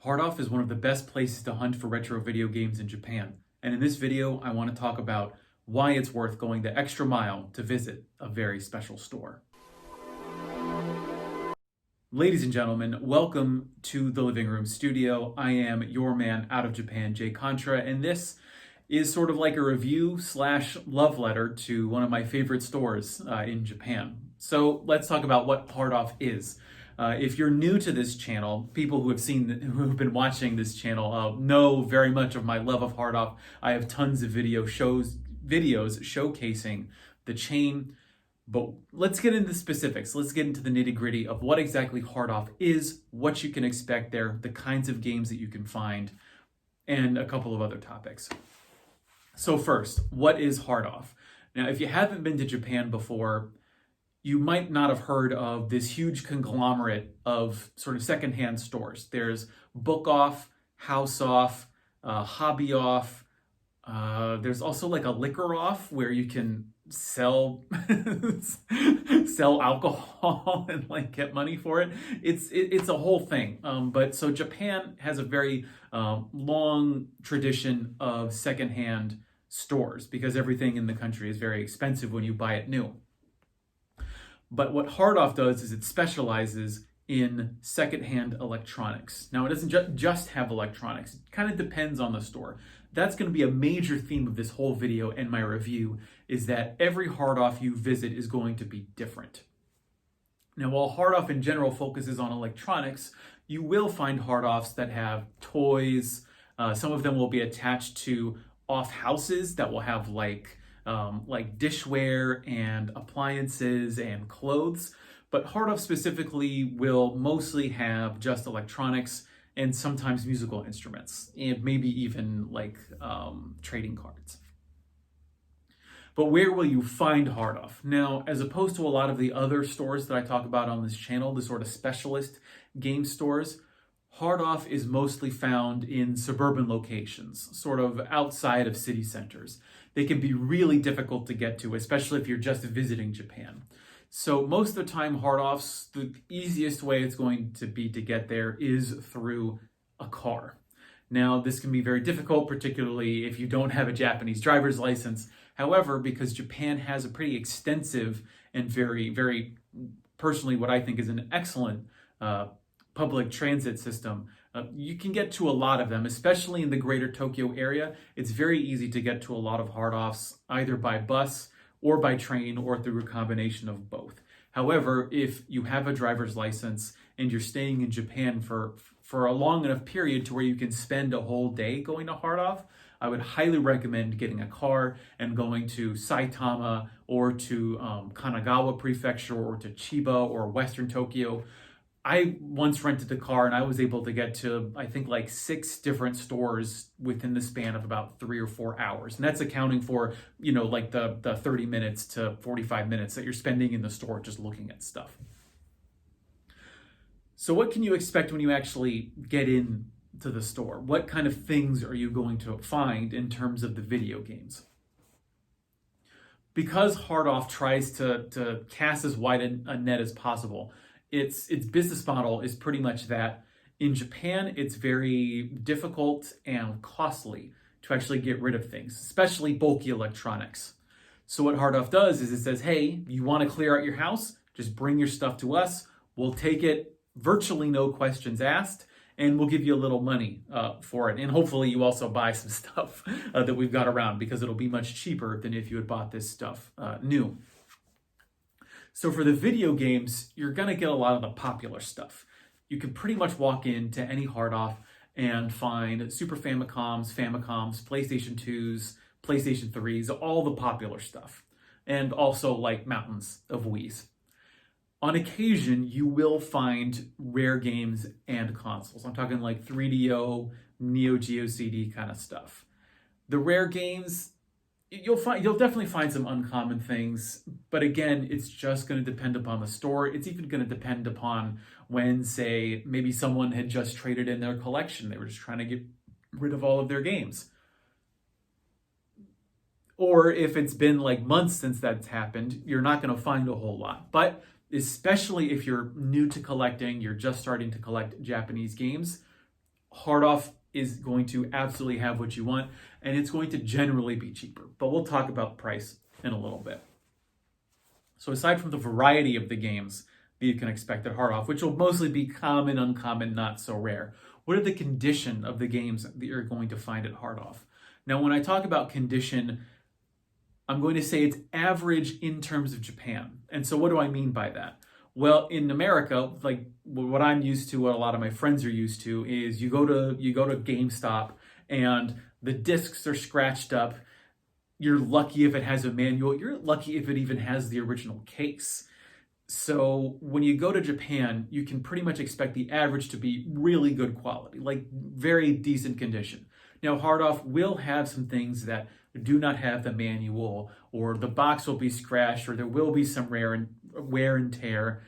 Hardoff is one of the best places to hunt for retro video games in Japan. And in this video, I want to talk about why it's worth going the extra mile to visit a very special store. Ladies and gentlemen, welcome to the Living Room Studio. I am your man out of Japan, Jay Contra, and this is sort of like a review / love letter to one of my favorite stores in Japan. So let's talk about what Hardoff is. If you're new to this channel, people who have been watching this channel know very much of my love of Hardoff. I have tons of videos showcasing the chain, but let's get into specifics. Let's get into the nitty-gritty of what exactly Hardoff is, what you can expect there, the kinds of games that you can find, and a couple of other topics. So first, what is Hardoff? Now, if you haven't been to Japan before, you might not have heard of this huge conglomerate of sort of secondhand stores. There's Book Off, House Off, Hobby Off. There's also like a Liquor Off where you can sell alcohol and like get money for it. It's a whole thing. But so Japan has a very long tradition of secondhand stores because everything in the country is very expensive when you buy it new. But what Hardoff does is it specializes in secondhand electronics. Now, it doesn't just have electronics. It kind of depends on the store. That's going to be a major theme of this whole video and my review, is that every Hardoff you visit is going to be different. Now, while Hardoff in general focuses on electronics, you will find Hardoffs that have toys. Some of them will be attached to off houses that will have like dishware and appliances and clothes. But Hardoff specifically will mostly have just electronics and sometimes musical instruments and maybe even like trading cards. But where will you find Hardoff? Now, as opposed to a lot of the other stores that I talk about on this channel, the sort of specialist game stores, Hardoff is mostly found in suburban locations, sort of outside of city centers. They can be really difficult to get to, especially if you're just visiting Japan. So most of the time, Hardoffs, the easiest way it's going to be to get there is through a car. Now, this can be very difficult, particularly if you don't have a Japanese driver's license. However, because Japan has a pretty extensive and very, very personally what I think is an excellent public transit system, you can get to a lot of them, especially in the greater Tokyo area. It's very easy to get to a lot of Hardoffs, either by bus or by train or through a combination of both. However, if you have a driver's license and you're staying in Japan for a long enough period to where you can spend a whole day going to Hardoff, I would highly recommend getting a car and going to Saitama or to Kanagawa Prefecture or to Chiba or Western Tokyo. I once rented a car and I was able to get to, I think, like 6 different stores within the span of about 3 or 4 hours. And that's accounting for, like the 30 minutes to 45 minutes that you're spending in the store just looking at stuff. So what can you expect when you actually get into the store? What kind of things are you going to find in terms of the video games? Because Hardoff tries to cast as wide a net as possible, its business model is pretty much that in Japan, it's very difficult and costly to actually get rid of things, especially bulky electronics. So what Hardoff does is it says, hey, you want to clear out your house? Just bring your stuff to us. We'll take it, virtually no questions asked, and we'll give you a little money for it. And hopefully you also buy some stuff that we've got around because it'll be much cheaper than if you had bought this stuff new. So for the video games, you're going to get a lot of the popular stuff. You can pretty much walk into any Hardoff and find Super Famicoms, PlayStation 2s, PlayStation 3s, all the popular stuff. And also like mountains of Wiis. On occasion, you will find rare games and consoles. I'm talking like 3DO, Neo Geo CD kind of stuff. The rare games, you'll definitely find some uncommon things, but again, it's just going to depend upon the store. It's even going to depend upon when, say, maybe someone had just traded in their collection. They were just trying to get rid of all of their games. Or if it's been like months since that's happened, you're not going to find a whole lot. But especially if you're new to collecting, you're just starting to collect Japanese games, Hard off is going to absolutely have what you want, and it's going to generally be cheaper. But we'll talk about price in a little bit. So aside from the variety of the games that you can expect at hard off, which will mostly be common, uncommon, not so rare, what are the condition of the games that you're going to find at hard off? Now, when I talk about condition, I'm going to say it's average in terms of Japan. And so what do I mean by that? Well, in America, like what I'm used to, what a lot of my friends are used to, is you go to GameStop and the discs are scratched up. You're lucky if it has a manual. You're lucky if it even has the original case. So when you go to Japan, you can pretty much expect the average to be really good quality, like very decent condition. Now, hard off will have some things that do not have the manual, or the box will be scratched, or there will be some wear and tear.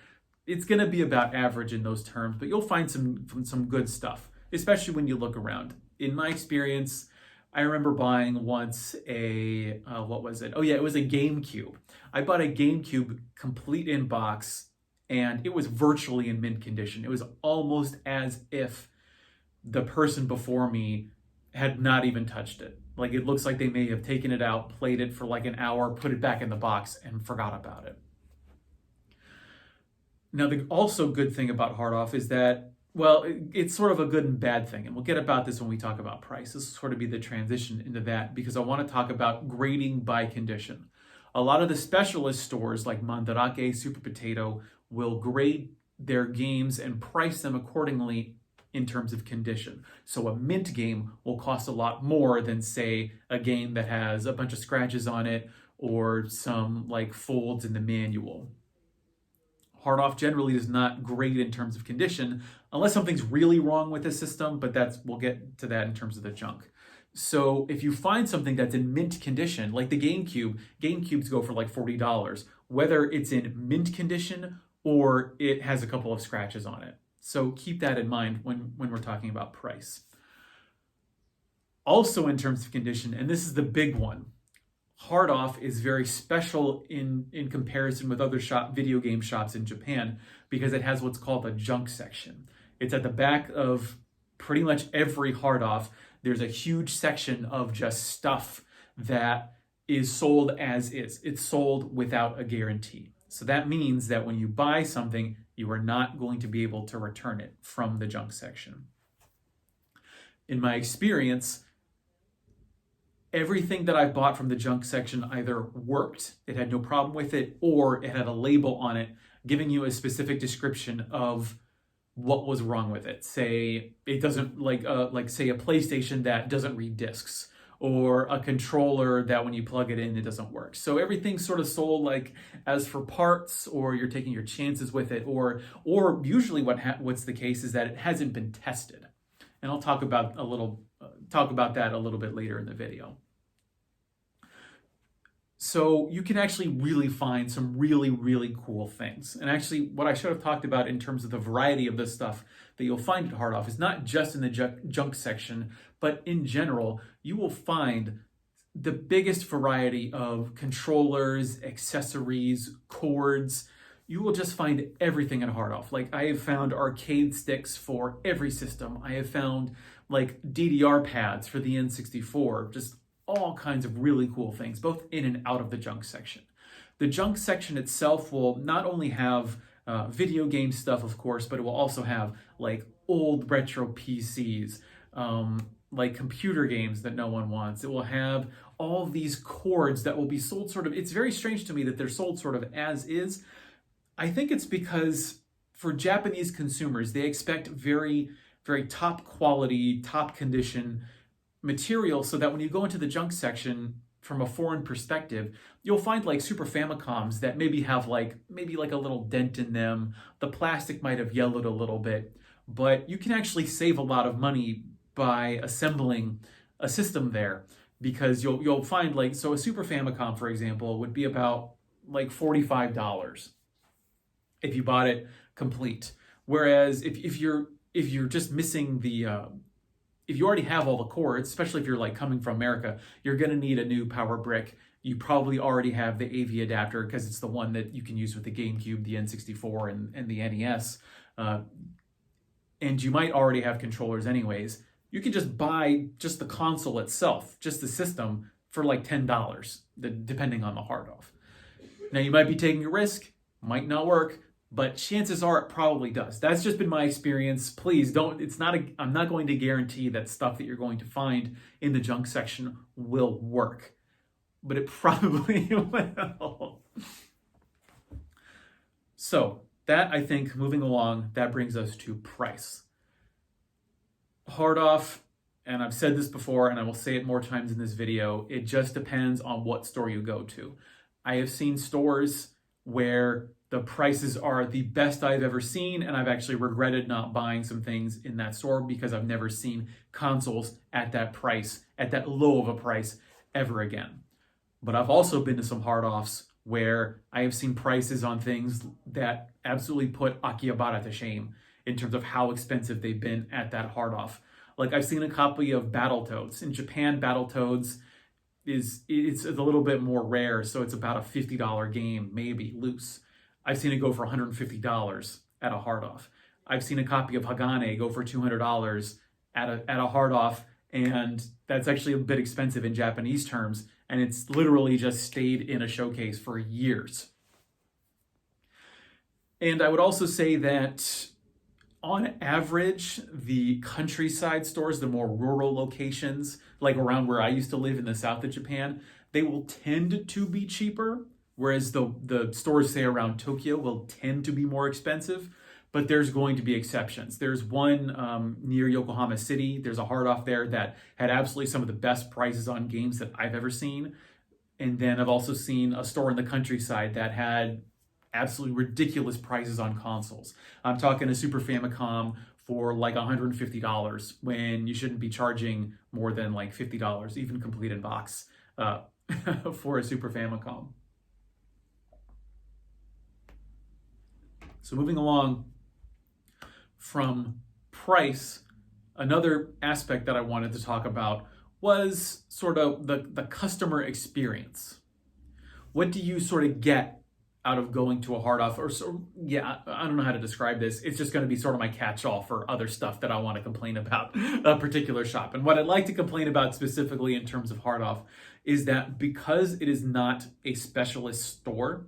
It's going to be about average in those terms, but you'll find some good stuff, especially when you look around. In my experience, I remember buying once what was it? Oh yeah, it was a GameCube. I bought a GameCube complete in box, and it was virtually in mint condition. It was almost as if the person before me had not even touched it. Like, it looks like they may have taken it out, played it for like an hour, put it back in the box, and forgot about it. Now, the also good thing about hard off is that, well, it's sort of a good and bad thing, and we'll get about this when we talk about price. This will sort of be the transition into that, because I want to talk about grading by condition. A lot of the specialist stores like Mandarake, Super Potato will grade their games and price them accordingly in terms of condition. So a mint game will cost a lot more than, say, a game that has a bunch of scratches on it or some like folds in the manual. Hard off generally is not great in terms of condition unless something's really wrong with the system, but we'll get to that in terms of the junk. So if you find something that's in mint condition, like the GameCubes go for like $40, whether it's in mint condition or it has a couple of scratches on it. So keep that in mind when we're talking about price. Also in terms of condition, and this is the big one, hard off is very special in comparison with other video game shops in Japan, because it has what's called a junk section. It's at the back of pretty much every hard off. There's a huge section of just stuff that is sold as is. It's sold without a guarantee. So that means that when you buy something, you are not going to be able to return it from the junk section. In my experience, everything that I bought from the junk section either worked, it had no problem with it, or it had a label on it giving you a specific description of what was wrong with it. Say it doesn't say a PlayStation that doesn't read discs, or a controller that when you plug it in, it doesn't work. So everything's sort of sold like as for parts, or you're taking your chances with it, or usually what's the case is that it hasn't been tested. And I'll talk about that a little bit later in the video. So you can actually really find some really, really cool things. And actually, what I should have talked about in terms of the variety of the stuff that you'll find at hard off is not just in the junk section, but in general, you will find the biggest variety of controllers, accessories, cords. You will just find everything at hard off. Like, I have found arcade sticks for every system. I have found like DDR pads for the N64, just all kinds of really cool things, both in and out of the junk section. The junk section itself will not only have video game stuff, of course, but it will also have like old retro PCs, like computer games that no one wants. It will have all these cords that will be sold sort of, it's very strange to me that they're sold sort of as is. I think it's because for Japanese consumers, they expect very, very top quality, top condition material, so that when you go into the junk section from a foreign perspective, you'll find like Super Famicoms that maybe have like a little dent in them. The plastic might have yellowed a little bit, but you can actually save a lot of money by assembling a system there, because you'll find like, so a Super Famicom, for example, would be about like $45 if you bought it complete. Whereas if you're just missing if you already have all the cords, especially if you're like coming from America, you're going to need a new power brick. You probably already have the AV adapter, because it's the one that you can use with the GameCube, the N64, and the NES. and you might already have controllers anyways, you can just buy just the console itself, just the system, for like $10, depending on the hard off. Now you might be taking a risk, might not work, but chances are it probably does. That's just been my experience. Please don't, I'm not going to guarantee that stuff that you're going to find in the junk section will work, but it probably will. So that, I think, moving along, that brings us to price. Hard off, and I've said this before and I will say it more times in this video, it just depends on what store you go to. I have seen stores where the prices are the best I've ever seen, and I've actually regretted not buying some things in that store because I've never seen consoles at that price, at that low of a price, ever again. But I've also been to some hard offs where I have seen prices on things that absolutely put Akihabara to shame in terms of how expensive they've been at that hard off. Like, I've seen a copy of Battletoads. In Japan, Battletoads it's a little bit more rare, so it's about a $50 game, maybe, loose. I've seen it go for $150 at a hard off. I've seen a copy of Hagane go for $200 at a hard off, and that's actually a bit expensive in Japanese terms, and it's literally just stayed in a showcase for years. And I would also say that on average, the countryside stores, the more rural locations, like around where I used to live in the south of Japan, they will tend to be cheaper, whereas the stores, say, around Tokyo will tend to be more expensive, but there's going to be exceptions. There's one near Yokohama City. There's a hard off there that had absolutely some of the best prices on games that I've ever seen. And then I've also seen a store in the countryside that had absolutely ridiculous prices on consoles. I'm talking a Super Famicom for like $150 when you shouldn't be charging more than like $50, even complete in box, for a Super Famicom. So moving along from price, another aspect that I wanted to talk about was sort of the customer experience. What do you sort of get out of going to a hard off? Or so, yeah, I don't know how to describe this. It's just going to be sort of my catch-all for other stuff that I want to complain about a particular shop. And what I'd like to complain about specifically in terms of hard off is that because it is not a specialist store,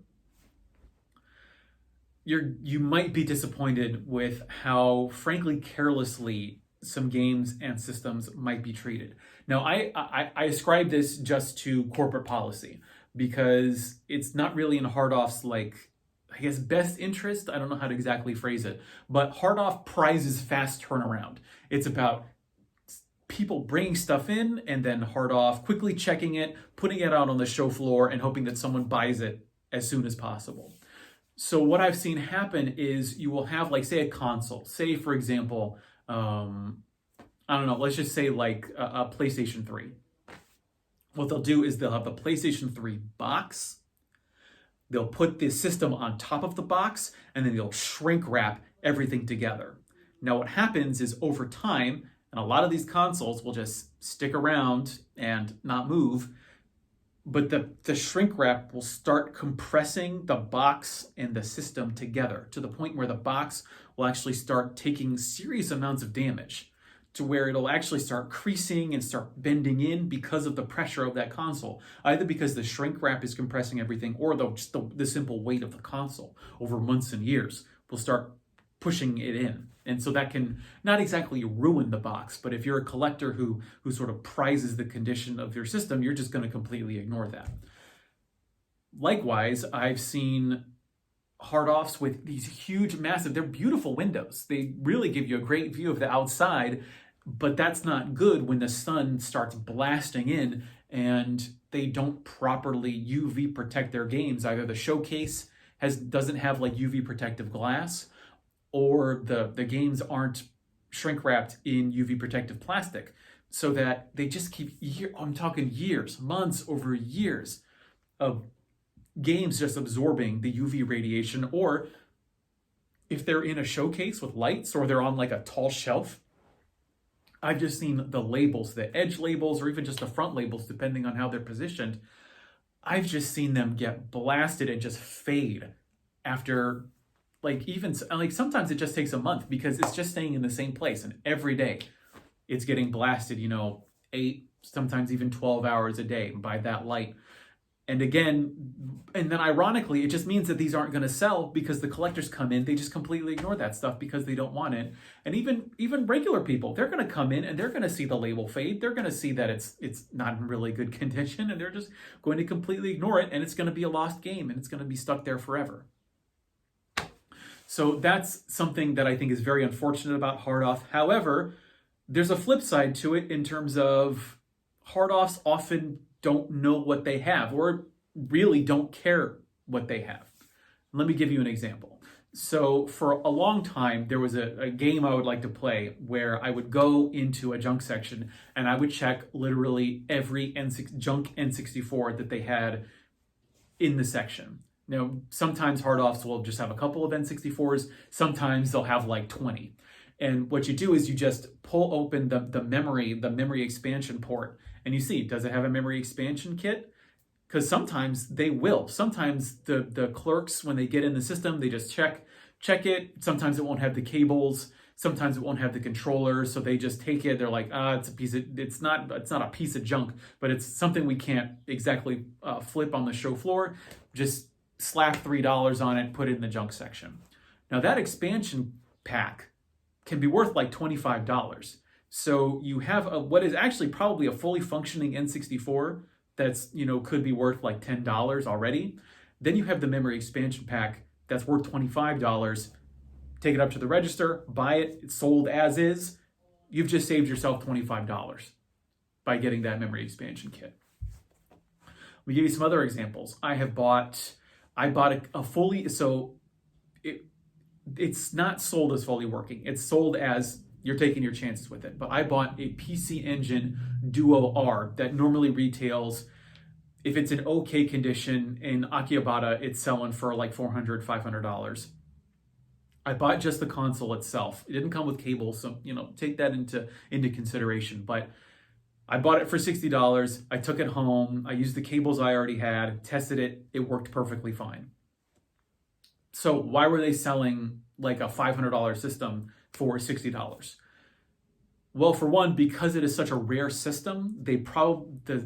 you might be disappointed with how, frankly, carelessly some games and systems might be treated. Now, I ascribe this just to corporate policy, because it's not really in hard off's, like, I guess, best interest. I don't know how to exactly phrase it, but hard off prizes fast turnaround. It's about people bringing stuff in and then hard off quickly checking it, putting it out on the show floor, and hoping that someone buys it as soon as possible. So what I've seen happen is you will have, like, say, a console. Say, for example, I don't know, let's just say like a PlayStation 3. What they'll do is they'll have the PlayStation 3 box, they'll put the system on top of the box, and then they'll shrink wrap everything together. Now what happens is, over time, and a lot of these consoles will just stick around and not move, but the shrink wrap will start compressing the box and the system together to the point where the box will actually start taking serious amounts of damage, to where it'll actually start creasing and start bending in because of the pressure of that console, either because the shrink wrap is compressing everything, or just the simple weight of the console over months and years will start pushing it in. And so that can not exactly ruin the box, but if you're a collector who sort of prizes the condition of your system, you're just going to completely ignore that. Likewise, I've seen hard offs with these huge, massive, they're beautiful windows. They really give you a great view of the outside, but that's not good when the sun starts blasting in and they don't properly UV protect their games. Either the showcase doesn't have like UV protective glass, or the games aren't shrink wrapped in UV protective plastic, so that they just keep, I'm talking years, months over years of games just absorbing the UV radiation. Or if they're in a showcase with lights, or they're on like a tall shelf, I've just seen the labels, the edge labels, or even just the front labels, depending on how they're positioned. I've just seen them get blasted and just fade after like even like sometimes it just takes a month because it's just staying in the same place, and every day it's getting blasted, 8, sometimes even 12 hours a day by that light. And again, and then ironically, it just means that these aren't going to sell because the collectors come in, they just completely ignore that stuff because they don't want it. And even regular people, they're going to come in and they're going to see the label fade. They're going to see that it's not in really good condition, and they're just going to completely ignore it, and it's going to be a lost game, and it's going to be stuck there forever. So that's something that I think is very unfortunate about hard off. However, there's a flip side to it in terms of hard offs often don't know what they have, or really don't care what they have. Let me give you an example. So for a long time, there was a game I would like to play where I would go into a junk section and I would check literally every junk N64 that they had in the section. Now, sometimes hard offs will just have a couple of N64s. Sometimes they'll have like 20. And what you do is you just pull open the memory expansion port, and you see, does it have a memory expansion kit? Because sometimes they will. Sometimes the clerks, when they get in the system, they just check it. Sometimes it won't have the cables. Sometimes it won't have the controller. So they just take it. They're like, it's not a piece of junk, but it's something we can't exactly flip on the show floor. Just slap $3 on it, put it in the junk section. Now that expansion pack can be worth like $25. So you have what is actually probably a fully functioning N64 that's, could be worth like $10 already. Then you have the memory expansion pack that's worth $25. Take it up to the register, buy it, it's sold as is. You've just saved yourself $25 by getting that memory expansion kit. Let me give you some other examples. I bought a fully, so it's not sold as fully working. It's sold as you're taking your chances with it. But I bought a PC Engine Duo R that normally retails, if it's in okay condition, in Akihabara, it's selling for like $400, $500. I bought just the console itself. It didn't come with cables, so take that into consideration. But I bought it for $60. I took it home. I used the cables I already had, tested it. It worked perfectly fine. So why were they selling like a $500 system for $60? Well, for one, because it is such a rare system, the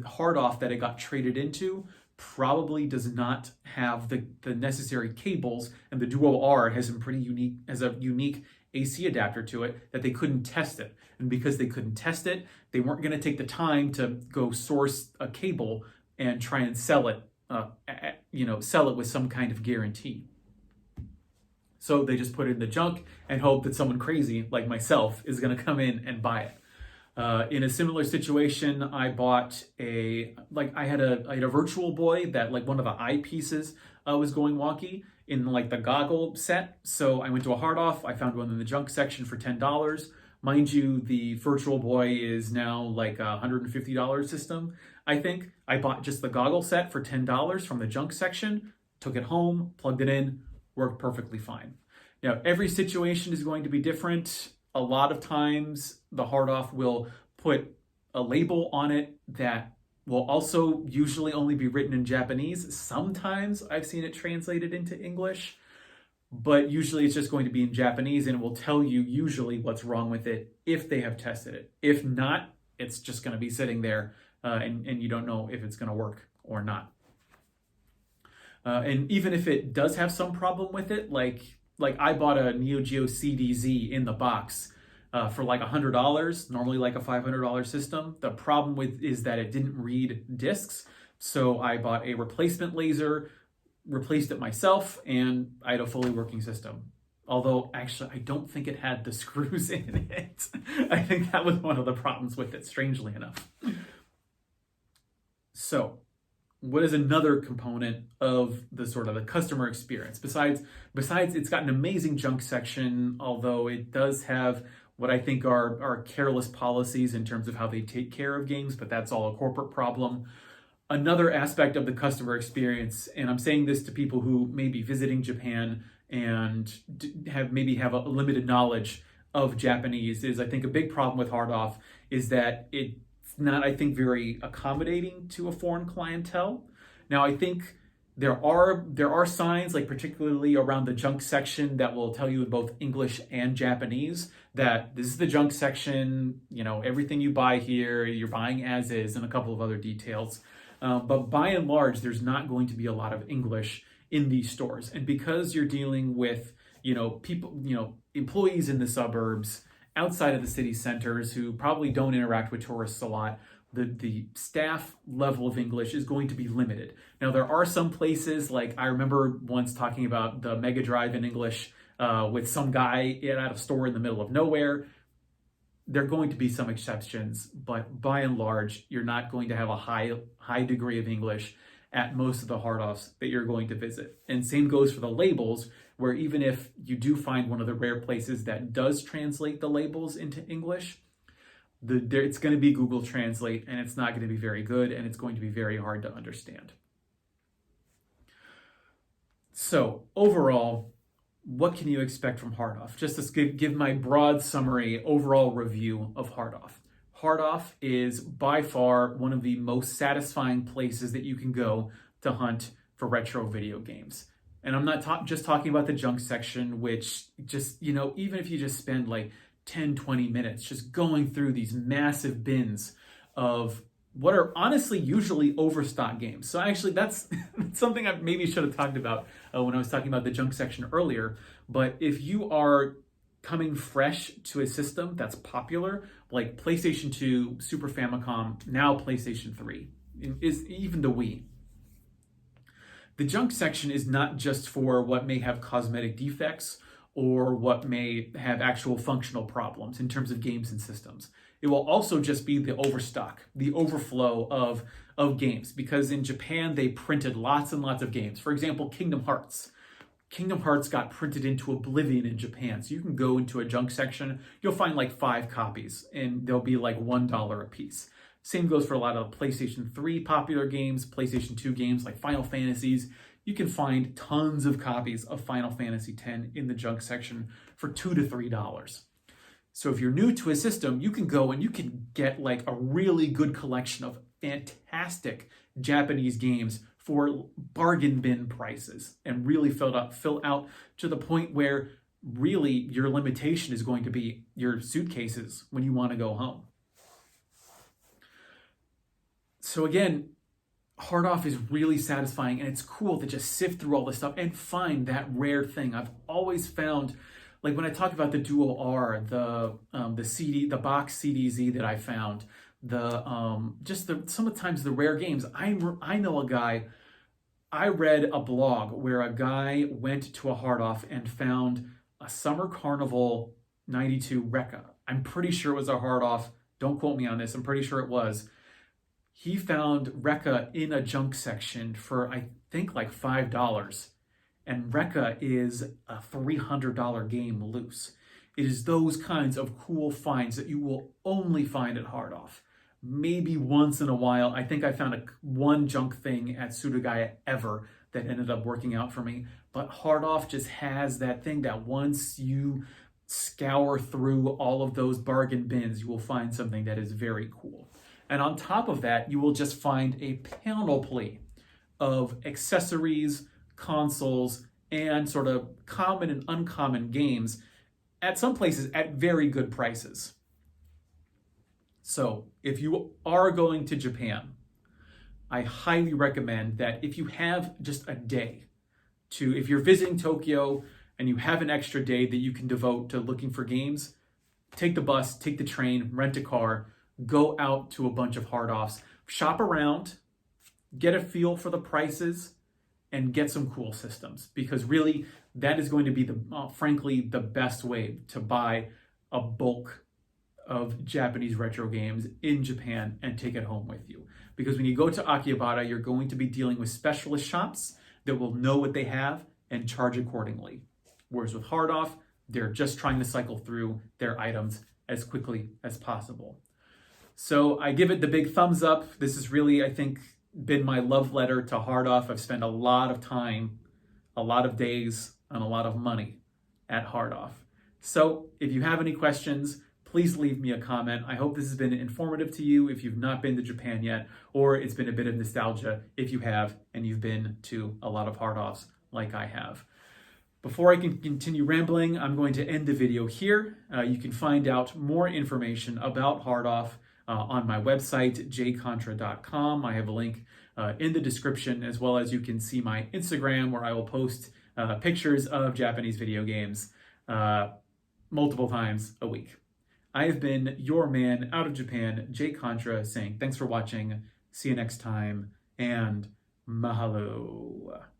hard off that it got traded into probably does not have the necessary cables, and the Duo R has a unique AC adapter to it that they couldn't test it. And because they couldn't test it, they weren't going to take the time to go source a cable and try and sell it, sell it with some kind of guarantee. So they just put it in the junk and hope that someone crazy like myself is going to come in and buy it. In a similar situation, I bought I had a Virtual Boy that like one of the eyepieces was going wonky in like the goggle set. So I went to a hard off. I found one in the junk section for $10. Mind you, the Virtual Boy is now like a $150 system, I think. I bought just the goggle set for $10 from the junk section, took it home, plugged it in, worked perfectly fine. Now, every situation is going to be different. A lot of times, the hard off will put a label on it that will also usually only be written in Japanese. Sometimes I've seen it translated into English, but usually it's just going to be in Japanese, and it will tell you usually what's wrong with it if they have tested it. If not, it's just going to be sitting there, and you don't know if it's going to work or not. And even if it does have some problem with it, like I bought a Neo Geo CDZ in the box for like $100, normally like a $500 system. The problem is that it didn't read discs. So I bought a replacement laser, replaced it myself, and I had a fully working system. Although actually I don't think it had the screws in it. I think that was one of the problems with it, strangely enough. So what is another component of the sort of the customer experience? Besides it's got an amazing junk section, although it does have what I think are careless policies in terms of how they take care of games, but that's all a corporate problem. Another aspect of the customer experience, and I'm saying this to people who may be visiting Japan and have a limited knowledge of Japanese, is I think a big problem with hard off is that it's not, I think, very accommodating to a foreign clientele. Now, I think There are signs, like particularly around the junk section, that will tell you in both English and Japanese that this is the junk section. Everything you buy here, you're buying as is, and a couple of other details. But by and large, there's not going to be a lot of English in these stores, and because you're dealing with people, employees in the suburbs outside of the city centers who probably don't interact with tourists a lot, the staff level of English is going to be limited. Now, there are some places, like I remember once talking about the Mega Drive in English with some guy at a store in the middle of nowhere. There are going to be some exceptions, but by and large, you're not going to have a high degree of English at most of the hard-offs that you're going to visit. And same goes for the labels, where even if you do find one of the rare places that does translate the labels into English, it's going to be Google Translate, and it's not going to be very good, and it's going to be very hard to understand. So overall, what can you expect from Hard Off? Just to give my broad summary, overall review of Hard Off. Hard Off is by far one of the most satisfying places that you can go to hunt for retro video games. And I'm not just talking about the junk section, which just, even if you just spend like 10, 20 minutes just going through these massive bins of what are honestly usually overstock games. So actually that's something I maybe should have talked about when I was talking about the junk section earlier. But if you are coming fresh to a system that's popular, like PlayStation 2, Super Famicom, now PlayStation 3, is even the Wii. The junk section is not just for what may have cosmetic defects or what may have actual functional problems in terms of games and systems. It will also just be the overstock, the overflow of games, because in Japan, they printed lots and lots of games. For example, Kingdom Hearts. Kingdom Hearts got printed into oblivion in Japan. So you can go into a junk section, you'll find like 5 copies, and they'll be like $1 a piece. Same goes for a lot of PlayStation 3 popular games, PlayStation 2 games like Final Fantasies. You can find tons of copies of Final Fantasy X in the junk section for $2 to $3. So if you're new to a system, you can go and you can get like a really good collection of fantastic Japanese games for bargain bin prices and really fill out to the point where really your limitation is going to be your suitcases when you want to go home. So again, Hard Off is really satisfying, and it's cool to just sift through all this stuff and find that rare thing. I've always found, like when I talk about the Duo R, the CD, the box CDZ that I found, sometimes the rare games. I know a guy. I read a blog where a guy went to a Hard Off and found a Summer Carnival '92 Rekka. I'm pretty sure it was a Hard Off. Don't quote me on this. I'm pretty sure it was. He found Rekka in a junk section for, I think, like $5. And Rekka is a $300 game loose. It is those kinds of cool finds that you will only find at Hard Off. Maybe once in a while. I think I found one junk thing at Surugaya ever that ended up working out for me. But Hard Off just has that thing that once you scour through all of those bargain bins, you will find something that is very cool. And on top of that, you will just find a panoply of accessories, consoles, and sort of common and uncommon games at some places at very good prices. So if you are going to Japan, I highly recommend that if you have just a day if you're visiting Tokyo and you have an extra day that you can devote to looking for games, take the bus, take the train, rent a car, go out to a bunch of Hard Offs, shop around, get a feel for the prices, and get some cool systems. Because really, that is going to be frankly, the best way to buy a bulk of Japanese retro games in Japan and take it home with you. Because when you go to Akihabara, you're going to be dealing with specialist shops that will know what they have and charge accordingly. Whereas with Hard Off, they're just trying to cycle through their items as quickly as possible. So I give it the big thumbs up. This has really, I think, been my love letter to Hard Off. I've spent a lot of time, a lot of days, and a lot of money at Hard Off. So if you have any questions, please leave me a comment. I hope this has been informative to you if you've not been to Japan yet, or it's been a bit of nostalgia if you have and you've been to a lot of hard-offs like I have. Before I can continue rambling, I'm going to end the video here. You can find out more information about hard-off on my website, jcontra.com. I have a link in the description, as well as you can see my Instagram, where I will post pictures of Japanese video games multiple times a week. I have been your man out of Japan, Jay Contra, saying thanks for watching, see you next time, and mahalo.